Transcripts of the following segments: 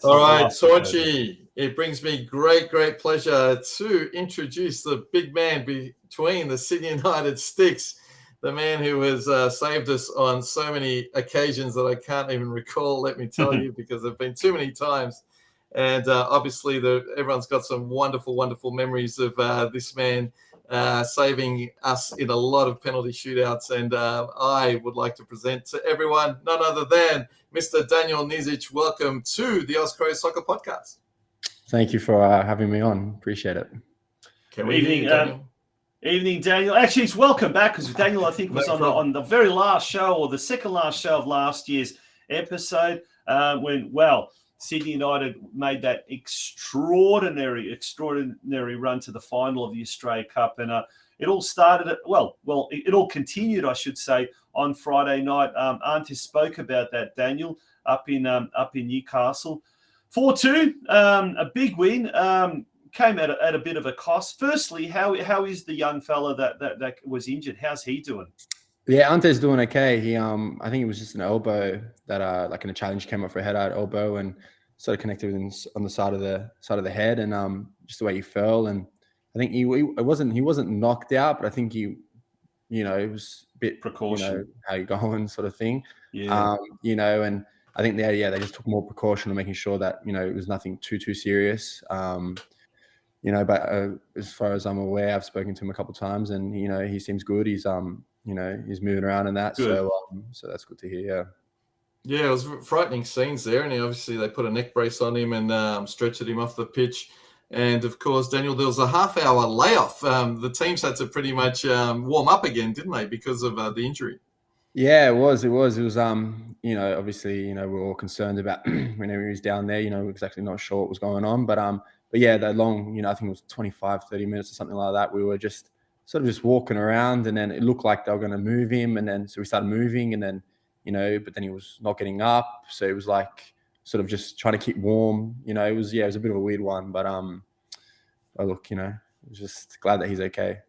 All right, Torchy, it brings me great pleasure to introduce the big man between the Sydney United sticks, the man who has saved us on so many occasions that I can't even recall, let me tell you, because there have been too many times. And obviously, everyone's got some wonderful memories of this man saving us in a lot of penalty shootouts. And I would like to present to everyone none other than Mr. Daniel Nizic. Welcome to the Oz Cro Soccer Podcast. Thank you for having me on. Appreciate it. Evening, Daniel. Actually, it's welcome back because Daniel, I think, was on the very last show or the second last show of last year's episode when Sydney United made that extraordinary run to the final of the Australia Cup, and it all started it all continued, I should say, on Friday night. Auntie spoke about that, Daniel, up in Newcastle, 4-2, a big win. Came at a bit of a cost. Firstly, how is the young fella that was injured? How's he doing? Yeah, Ante's doing okay. He I think it was just an elbow that like in a challenge came up for a head out elbow and sort of connected with him on the side of the head, and just the way he fell. And I think he wasn't knocked out, but I think it was a bit precaution, how you going sort of thing. Yeah. And I think they just took more precaution on making sure that it was nothing too serious. But as far as I'm aware, I've spoken to him a couple of times, and he seems good. He's he's moving around and that, good. So that's good to hear. Yeah, it was frightening scenes there, and obviously they put a neck brace on him and stretched him off the pitch. And of course, Daniel, there was a half-hour layoff. The teams had to pretty much warm up again, didn't they, because of the injury? Yeah, it was. Obviously, we're all concerned about whenever he was down there. Exactly not sure what was going on, but yeah, that long, I think it was 25, 30 minutes or something like that. We were just sort of walking around, and then it looked like they were going to move him, and then so we started moving, and then but then he was not getting up, so it was like sort of just trying to keep warm. It was a bit of a weird one, but look, just glad that he's okay.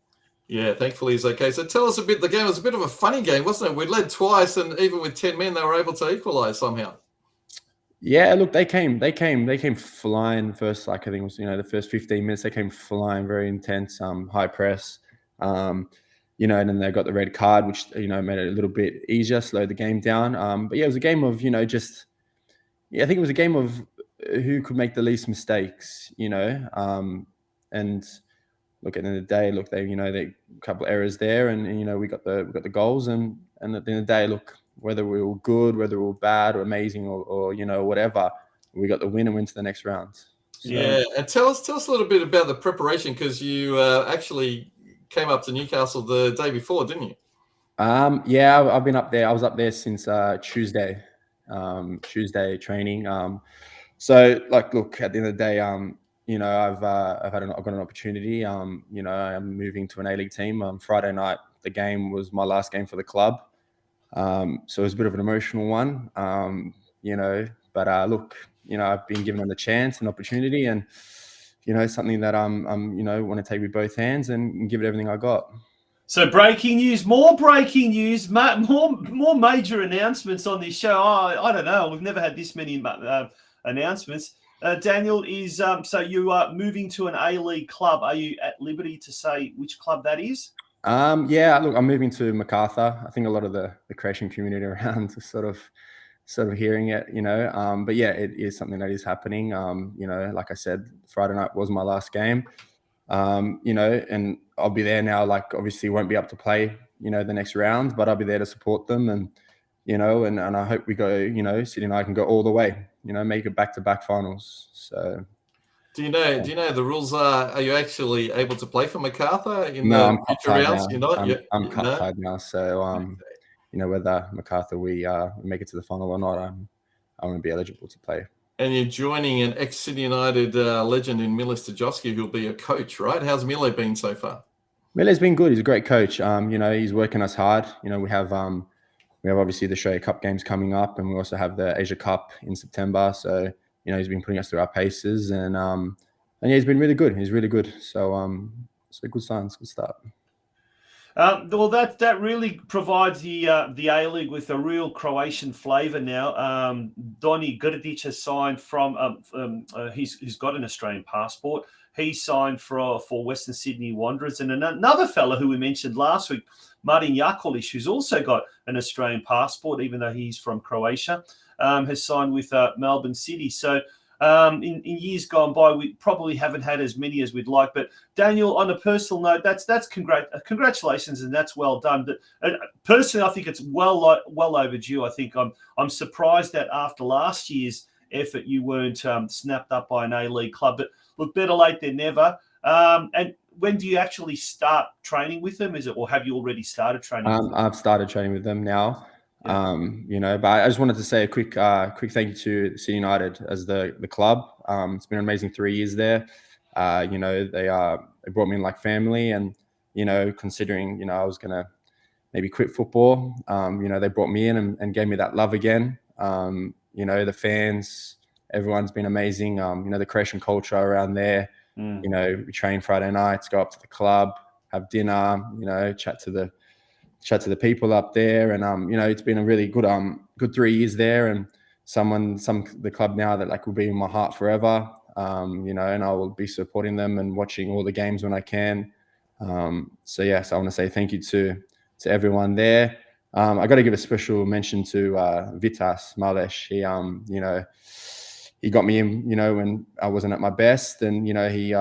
Yeah, thankfully he's okay. So tell us a bit. The game was a bit of a funny game, wasn't it? We led twice, and even with 10 men, they were able to equalise somehow. Yeah, look, they came flying first. Like I think it was, the first 15 minutes, they came flying, very intense, high press. And then they got the red card, which made it a little bit easier, slowed the game down. But yeah, it was a game of I think it was a game of who could make the least mistakes. And look, at the end of the day, look, they they a couple of errors there, and we got the goals, and at the end of the day, look, whether we were good, whether we were bad or amazing or whatever, we got the win and went to the next round. So, yeah, and tell us a little bit about the preparation, because you actually came up to Newcastle the day before, didn't you? Yeah, I've been up there. I was up there since Tuesday training. So like, look, at the end of the day, I've got an opportunity. I'm moving to an A-League team. Friday night, the game was my last game for the club. So it was a bit of an emotional one, but look, I've been given a chance, an opportunity, and something that I'm want to take with both hands and give it everything I got. So more breaking news, more major announcements on this show. I don't know. We've never had this many announcements. Daniel, so you are moving to an A-League club. Are you at liberty to say which club that is? Yeah, look, I'm moving to MacArthur. I think a lot of the creation community around is sort of hearing it, but yeah, it is something that is happening. Like I said, Friday night was my last game, and I'll be there now. Like, obviously won't be up to play, the next round, but I'll be there to support them, and and I hope we go, Sydney and I can go all the way, make it back-to-back finals. So. Do you know the rules are you actually able to play for MacArthur in the future rounds? You're not? I'm cut tied now, so whether MacArthur we make it to the final or not, I won't be eligible to play. And you're joining an ex-Sydney United legend in Mile Stojowski, who'll be a coach, right? How's Mile been so far? Mile's been good. He's a great coach. He's working us hard. We have obviously the Australia Cup games coming up, and we also have the Asia Cup in September. So he's been putting us through our paces, and yeah, he's been really good. He's really good. So good signs, good start. Well, that really provides the A-League with a real Croatian flavour now. Doni Grdic has signed from. He's got an Australian passport. He signed for Western Sydney Wanderers, and another fella who we mentioned last week, Martin Jakolic, who's also got an Australian passport, even though he's from Croatia, has signed with Melbourne City. So. In years gone by, we probably haven't had as many as we'd like. But Daniel, on a personal note, that's congratulations, and that's well done. But personally, I think it's well overdue. I think I'm surprised that after last year's effort, you weren't snapped up by an A-League club. But look, better late than never. And when do you actually start training with them? Or have you already started training with them? I've started training with them now. Yeah. But I just wanted to say a quick thank you to City United as the club. It's been an amazing 3 years there. They brought me in like family, and considering I was gonna maybe quit football, they brought me in and gave me that love again. The fans, everyone's been amazing. The Croatian culture around there. We train Friday nights, go up to the club, have dinner. Chat to the people up there, and it's been a really good 3 years there, and the club now that like will be in my heart forever. And I will be supporting them and watching all the games when I can. So I want to say thank you to everyone there. I got to give a special mention to Vitas Males. He got me in, when I wasn't at my best, and he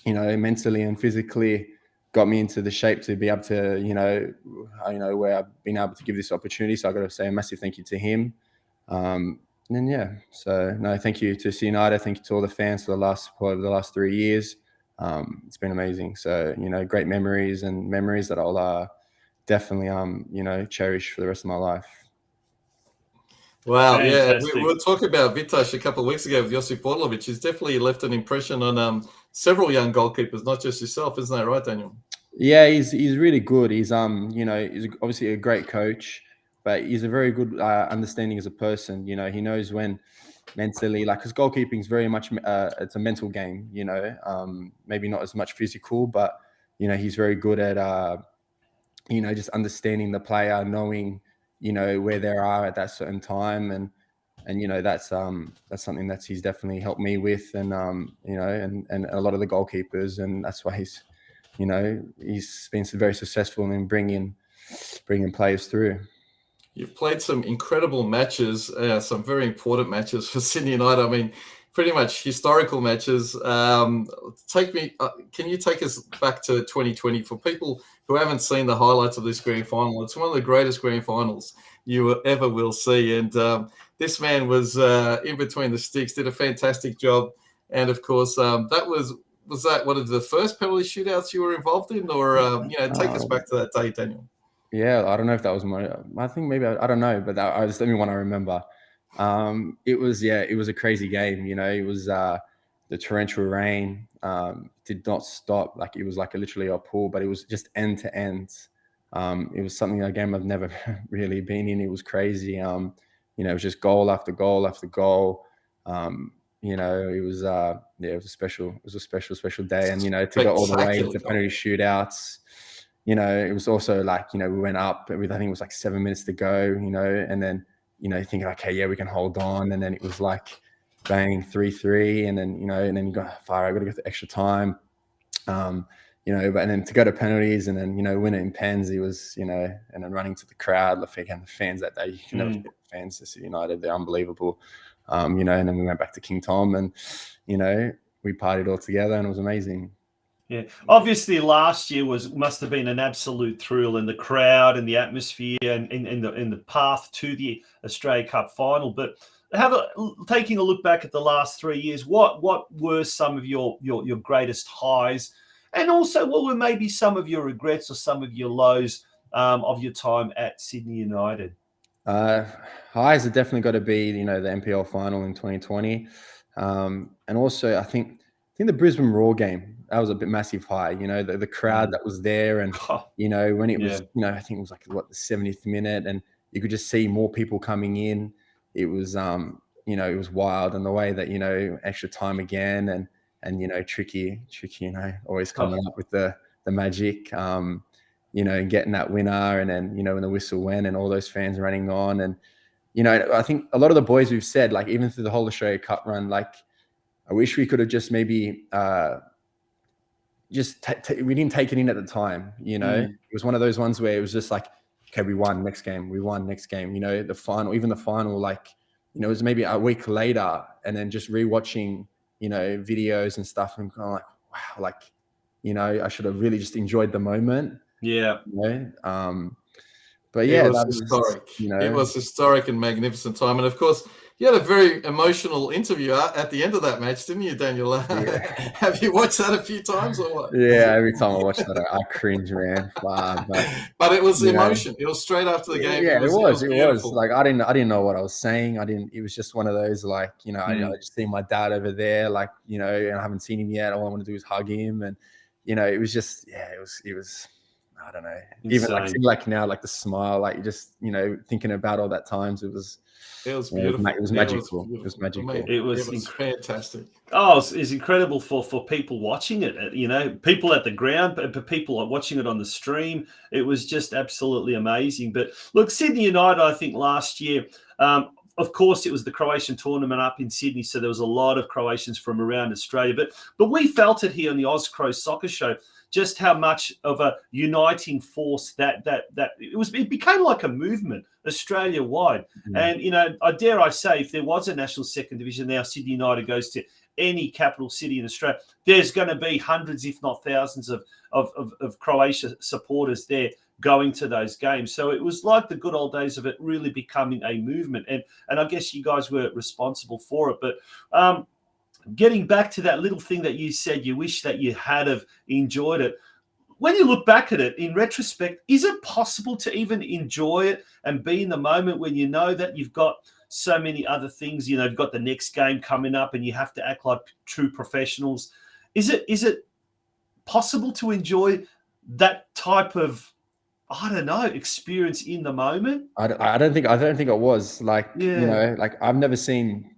mentally and physically got me into the shape to be able to, where I've been able to give this opportunity. So I got to say a massive thank you to him. Thank you to City United. Thank you to all the fans for the last 3 years. It's been amazing. So, great memories that I'll definitely, cherish for the rest of my life. Wow, Fantastic. yeah. We were talking about Vitas a couple of weeks ago with Josip Orlovic. He's definitely left an impression on several young goalkeepers, not just yourself, isn't that right, Daniel? Yeah, he's really good. He's he's obviously a great coach, but he's a very good understanding as a person. He knows when mentally, like, because goalkeeping is very much it's a mental game. Maybe not as much physical, but he's very good at just understanding the player, knowing where they are at that certain time, and that's something that he's definitely helped me with, and and a lot of the goalkeepers, and that's why he's been very successful in bringing players through. You've played some incredible matches, some very important matches for Sydney United. I mean, pretty much historical matches. Can you take us back to 2020 for people who haven't seen the highlights of this grand final? It's one of the greatest grand finals you ever will see. And this man was in between the sticks, did a fantastic job. And of course, was that one of the first penalty shootouts you were involved in, or take us back to that day, Daniel? Yeah, I don't know if that was I think maybe I don't know, but that was the only one I remember. It was a crazy game. It was the torrential rain did not stop. Like, it was like literally a pool, but it was just end to end. It was a game I've never really been in. It was crazy. It was just goal after goal after goal. It was a special day, and to go all the way into penalty shootouts. It was also like, we went up with, I think it was like 7 minutes to go, and then, thinking, okay, yeah, we can hold on. And then it was like bang 3-3. And then, and then you got fire. I got to go to extra time. But and then to go to penalties and then, win it in pens, it was, and then running to the crowd, the fans that day, you can never forget the fans to City United. They're unbelievable. And then we went back to King Tom, and, we partied all together, and it was amazing. Yeah, obviously last year must have been an absolute thrill, in the crowd and the atmosphere and in the path to the Australia Cup final. But taking a look back at the last 3 years, what were some of your greatest highs, and also what were maybe some of your regrets or some of your lows of your time at Sydney United? Highs have definitely got to be the NPL final in 2020, and also I think the Brisbane Roar game. That was a bit massive high, the crowd that was there, and when it was, I think it was like the 70th minute, and you could just see more people coming in. It was, it was wild, and the way that extra time again, and tricky, always coming up with the magic. you know, and getting that winner, and then, you know, when the whistle went and all those fans running on. And, you know, I think a lot of the boys we've said, like, even through the whole Australia Cup run, like, I wish we could have just maybe we didn't take it in at the time, you know. It was one of those ones where it was just like, okay, we won next game, you know. The final, like, you know, it was maybe a week later, and then just rewatching, you know, videos and stuff, and kind of like, wow, like, you know, I should have really just enjoyed the moment. Yeah. You know? But yeah, it was historic. You know, it was historic and magnificent time. And of course, you had a very emotional interview at the end of that match, didn't you, Daniel? Yeah. Have you watched that a few times or what? Yeah, every time I watch that, I cringe, man. But it was emotion. It was straight after the game. Yeah, it was. Beautiful. Like, I didn't know what I was saying. It was just one of those, like, you know, I just see my dad over there, like, you know, and I haven't seen him yet. All I want to do is hug him. And, you know, it was just, yeah, it was, I don't know. Insane. Even like now, like the smile, like, just, you know, thinking about all that times, it was beautiful. It was magical. It was magical. It was fantastic. Oh, it's incredible for people watching it. You know, people at the ground, but people watching it on the stream. It was just absolutely amazing. But look, Sydney United, I think last year, of course, it was the Croatian tournament up in Sydney, so there was a lot of Croatians from around Australia. But we felt it here on the Oz Cro Soccer Show, just how much of a uniting force that it became like a movement Australia wide. And, you know, I say, if there was a national second division now, Sydney United goes to any capital city in Australia, there's going to be hundreds, if not thousands, of Croatia supporters there going to those games. So it was like the good old days of it really becoming a movement. And I guess you guys were responsible for it. But getting back to that little thing that you said, you wish that you had have enjoyed it. When you look back at it in retrospect, is it possible to even enjoy it and be in the moment when you know that you've got so many other things? You know, you've got the next game coming up and you have to act like true professionals. Is it possible to enjoy that type of, I don't know, experience in the moment? I don't think it was, like, you know, like, I've never seen,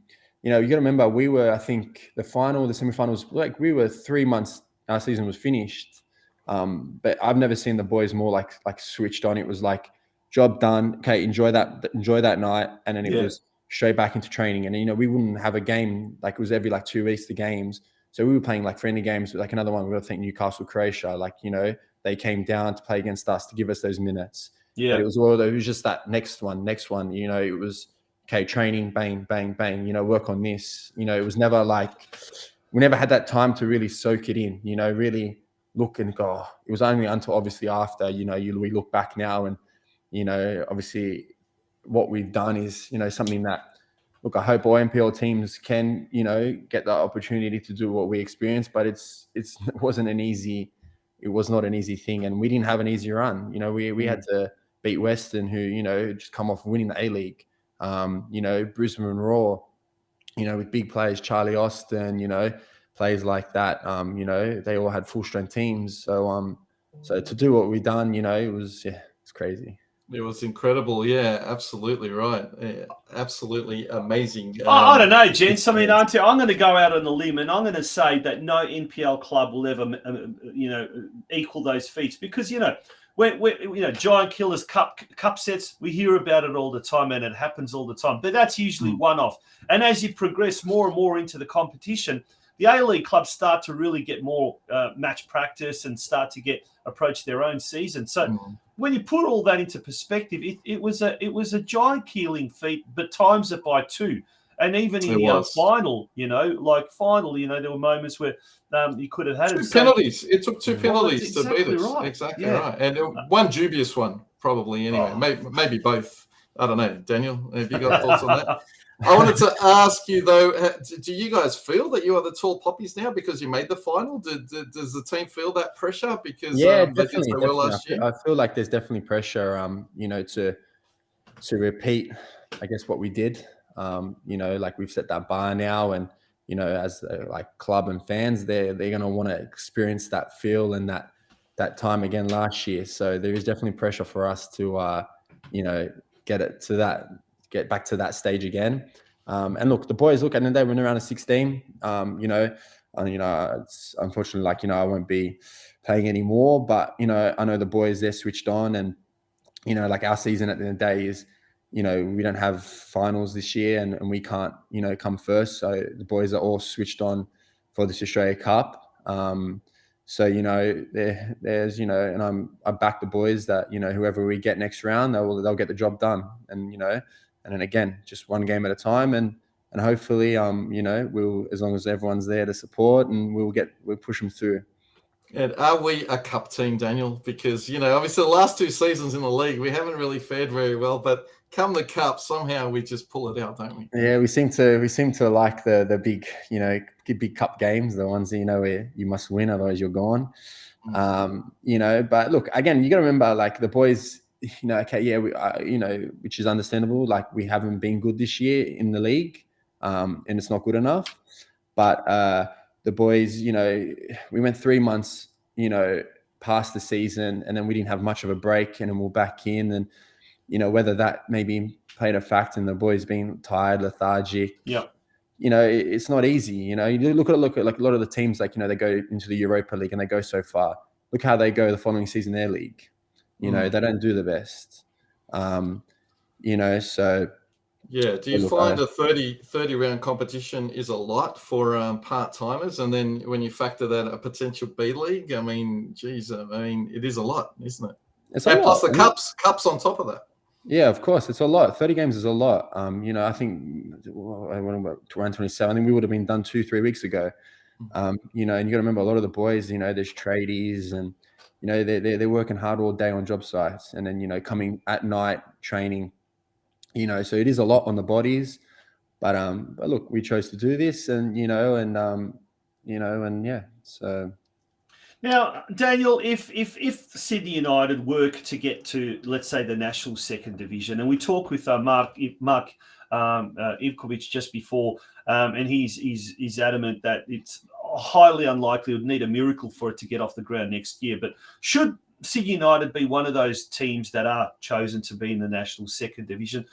you know, you got to remember, we were, I think, the semifinals, like, we were 3 months, our season was finished. But I've never seen the boys more like switched on. It was like, job done. Okay, enjoy that night, and then it was straight back into training. And, you know, we wouldn't have a game, like, it was every like 2 weeks the games. So we were playing like friendly games. Like another one, we were playing Newcastle, Croatia. Like, you know, they came down to play against us to give us those minutes. Yeah, but it was just that next one. You know, it was, okay, training, bang, bang, bang. You know, work on this. You know, it was never like, we never had that time to really soak it in. You know, really look and go. Oh, it was only until obviously after, you know, we look back now, and, you know, obviously what we've done is, you know, something that, look, I hope all NPL teams can, you know, get the opportunity to do what we experienced, but it was not an easy thing, and we didn't have an easy run. You know, we had to beat Western, who, you know, just come off winning the A-League. You know, Brisbane Raw, you know, with big players, Charlie Austin, you know, players like that. You know, they all had full strength teams. So to do what we done, you know, it's crazy. It was incredible. Yeah, absolutely right. Yeah, absolutely amazing. I don't know, gents. I mean, I'm going to go out on a limb, and I'm going to say that no NPL club will ever, you know, equal those feats, because, you know, you know, Giant Killers cup sets, we hear about it all the time, and it happens all the time. But that's usually one-off. And as you progress more and more into the competition, the A-League clubs start to really get more match practice and start to approach their own season. So when you put all that into perspective, it was a giant killing feat, but times it by 2. And even in the final, you know, there were moments where you could have had 2 penalties. It took 2 penalties to beat us. Right. Exactly right. And one dubious one, probably, anyway. Maybe both. I don't know. Daniel, have you got thoughts on that? I wanted to ask you, though, do you guys feel that you are the tall poppies now because you made the final? Does the team feel that pressure? Because definitely. Last year? I feel like there's definitely pressure, you know, to repeat, I guess, what we did. You know, like, we've set that bar now, and, you know, as like club and fans, they're going to want to experience that feel and that time again last year. So there is definitely pressure for us to, you know, get back to that stage again. And look, the boys, look, and they were in around a 16. You know, it's unfortunately, like, you know, I won't be playing anymore. But I know the boys, they're switched on, and like our season at the end of the day is, we don't have finals this year, and we can't come first. So the boys are all switched on for this Australia Cup. So there's and I back the boys that whoever we get next round, they'll get the job done, and and then again, just one game at a time, and hopefully we'll, as long as everyone's there to support, and we'll push them through. And are we a cup team, Daniel? Because obviously the last 2 seasons in the league we haven't really fared very well, but come the cup, somehow we just pull it out, don't we? Yeah, we seem to like the big big cup games, the ones that where you must win, otherwise you're gone. But look, again, you got to remember, like, the boys, okay, yeah, which is understandable. Like, we haven't been good this year in the league, and it's not good enough. But the boys, we went 3 months, past the season, and then we didn't have much of a break, and then we're back in, and whether that maybe played a fact in the boys being tired, lethargic. Yeah. It's not easy. You look at like a lot of the teams, like, they go into the Europa League and they go so far. Look how they go the following season, their league. They don't do the best. So. Yeah. Do you find a 30 round competition is a lot for part-timers? And then when you factor that a potential B League, I mean, geez, it is a lot, isn't it? And plus the cups on top of that. Yeah, of course, it's a lot. 30 games is a lot. I think around 27. I think we would have been done 2-3 weeks ago. And you got to remember, a lot of the boys, there's tradies, and they're working hard all day on job sites, and then coming at night training. So it is a lot on the bodies, but look, we chose to do this, and and yeah, so. Now, Daniel, if Sydney United were to get to, let's say, the national second division, and we talked with Mark Ivkovic just before, and he's adamant that it's highly unlikely, would need a miracle for it to get off the ground next year. But should Sydney United be one of those teams that are chosen to be in the national second division,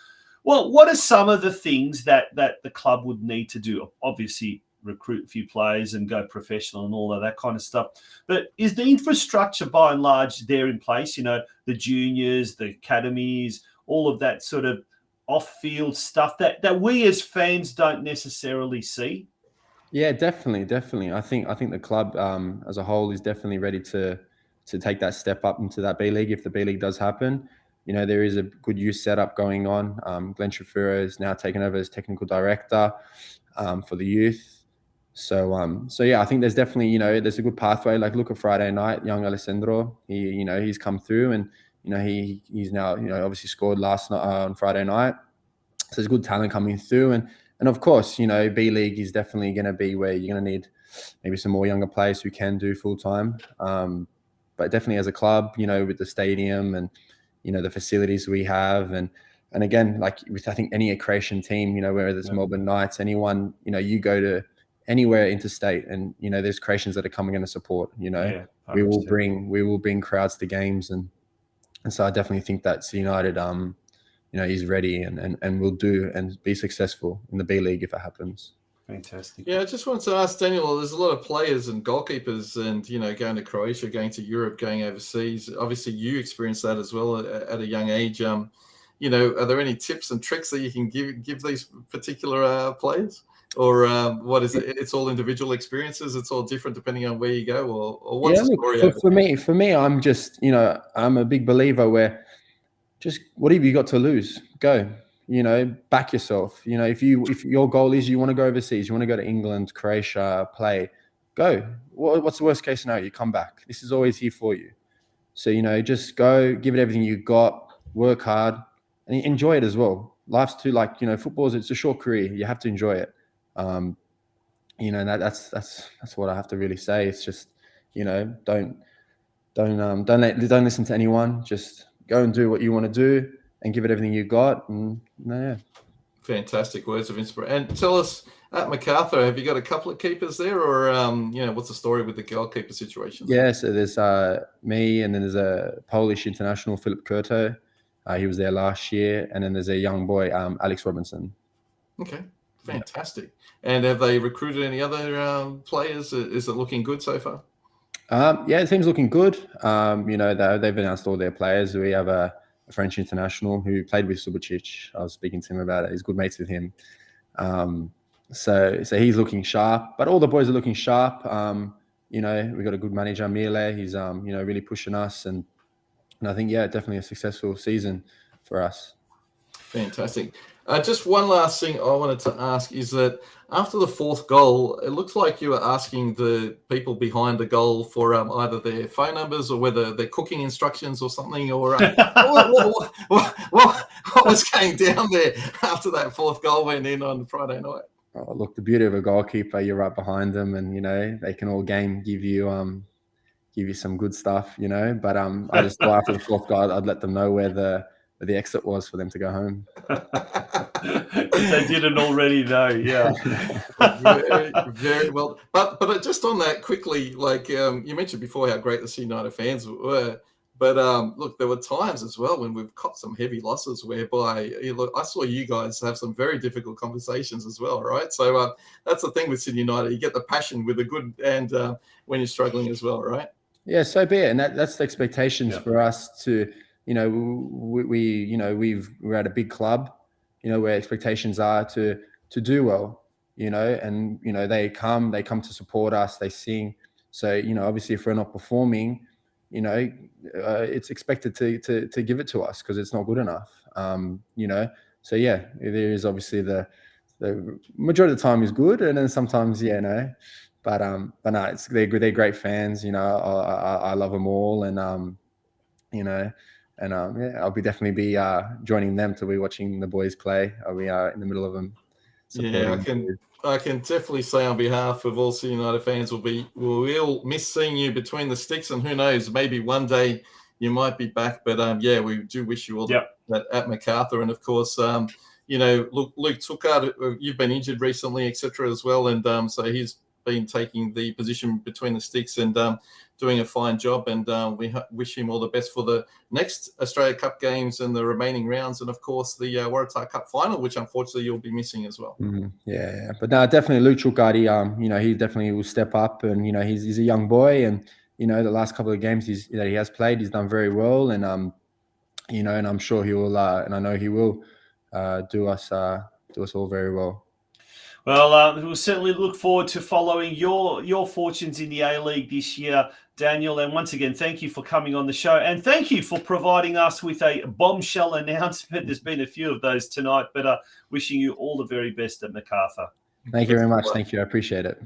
well, what are some of the things that the club would need to do? Obviously, recruit a few players and go professional and all of that kind of stuff. But is the infrastructure by and large there in place? The juniors, the academies, all of that sort of off-field stuff that we as fans don't necessarily see? Yeah, definitely. I think the club as a whole is definitely ready to take that step up into that B League if the B League does happen. There is a good youth setup going on. Glenn Shafiro is now taken over as technical director for the youth. So yeah, I think there's definitely, there's a good pathway. Like, look at Friday night, young Alessandro, he's come through, and, he's now, obviously scored last night on Friday night. So there's good talent coming through. And of course, B League is definitely going to be where you're going to need maybe some more younger players who can do full time. But definitely as a club, with the stadium and, the facilities we have, and again, like with, I think, any Croatian team, whether it's Melbourne Knights, anyone, you go to anywhere interstate, and there's Croatians that are coming in to support. We will bring crowds to games, and so I definitely think that United is ready and will do and be successful in the B League if it happens. Fantastic. Yeah, I just wanted to ask Daniel, there's a lot of players and goalkeepers and, going to Croatia, going to Europe, going overseas. Obviously, you experienced that as well at a young age. Are there any tips and tricks that you can give these particular players? Or what is it? It's all individual experiences. It's all different depending on where you go, or what's the story? For me, I'm just, I'm a big believer where just whatever you got to lose, go. Back yourself. If your goal is you want to go overseas, you want to go to England, Croatia, play, go. What's the worst case scenario? You come back. This is always here for you. So, just go, give it everything you got, work hard, and enjoy it as well. Life's too, football's, it's a short career. You have to enjoy it. That's what I have to really say. It's just, don't listen to anyone. Just go and do what you want to do and give it everything you got. And yeah. Fantastic words of inspiration. And tell us, at MacArthur, have you got a couple of keepers there, or what's the story with the goalkeeper situation? Yeah, so there's me, and then there's a Polish international, Filip Kurto. He was there last year, and then there's a young boy, Alex Robinson. Okay. Fantastic. And have they recruited any other players? Is it looking good so far? Yeah, the team's looking good. They've announced all their players. We have a French international who played with Subasic. I was speaking to him about it. He's good mates with him. So he's looking sharp. But all the boys are looking sharp. We've got a good manager, Mile. He's really pushing us, and I think definitely a successful season for us. Fantastic. Just one last thing I wanted to ask is that after the fourth goal, it looks like you were asking the people behind the goal for either their phone numbers or whether they're cooking instructions or something. Or what was going down there after that fourth goal went in on Friday night? Oh, look, the beauty of a goalkeeper, you're right behind them, and they can all game give you some good stuff, But I just thought after the fourth goal, I'd let them know where the exit was for them to go home. They didn't already know, yeah. Very, very well. But just on that quickly, like you mentioned before how great the Sydney United fans were. But look, there were times as well when we've caught some heavy losses whereby I saw you guys have some very difficult conversations as well, right? So that's the thing with Sydney United. You get the passion with the good and when you're struggling as well, right? Yeah, so be it. And that's the expectations for us to, we're at a big club, where expectations are to do well, and, they come to support us, they sing. So, obviously if we're not performing, it's expected to give it to us because it's not good enough. So there is obviously the majority of the time is good, and then sometimes but no, they're great fans. I love them all, and I'll definitely be joining them to be watching the boys play. I'll be in the middle of them. Yeah, I can definitely say on behalf of all Sydney United fans, we'll miss seeing you between the sticks, and who knows, maybe one day you might be back. But we do wish you all that at MacArthur, and of course, Luke Tuckard, you've been injured recently, etc. as well, and so he's been taking the position between the sticks and doing a fine job, and we wish him all the best for the next Australia Cup games and the remaining rounds, and of course the Waratah Cup final, which unfortunately you'll be missing as well. Yeah, but no, definitely Luke Tuckard, he definitely will step up, and he's a young boy, and the last couple of games that he has played, he's done very well, and and I'm sure he will, and I know he will do us all very well. Well, we'll certainly look forward to following your fortunes in the A-League this year, Daniel. And once again, thank you for coming on the show. And thank you for providing us with a bombshell announcement. There's been a few of those tonight, but wishing you all the very best at MacArthur. Thank you very much. Thank you. I appreciate it.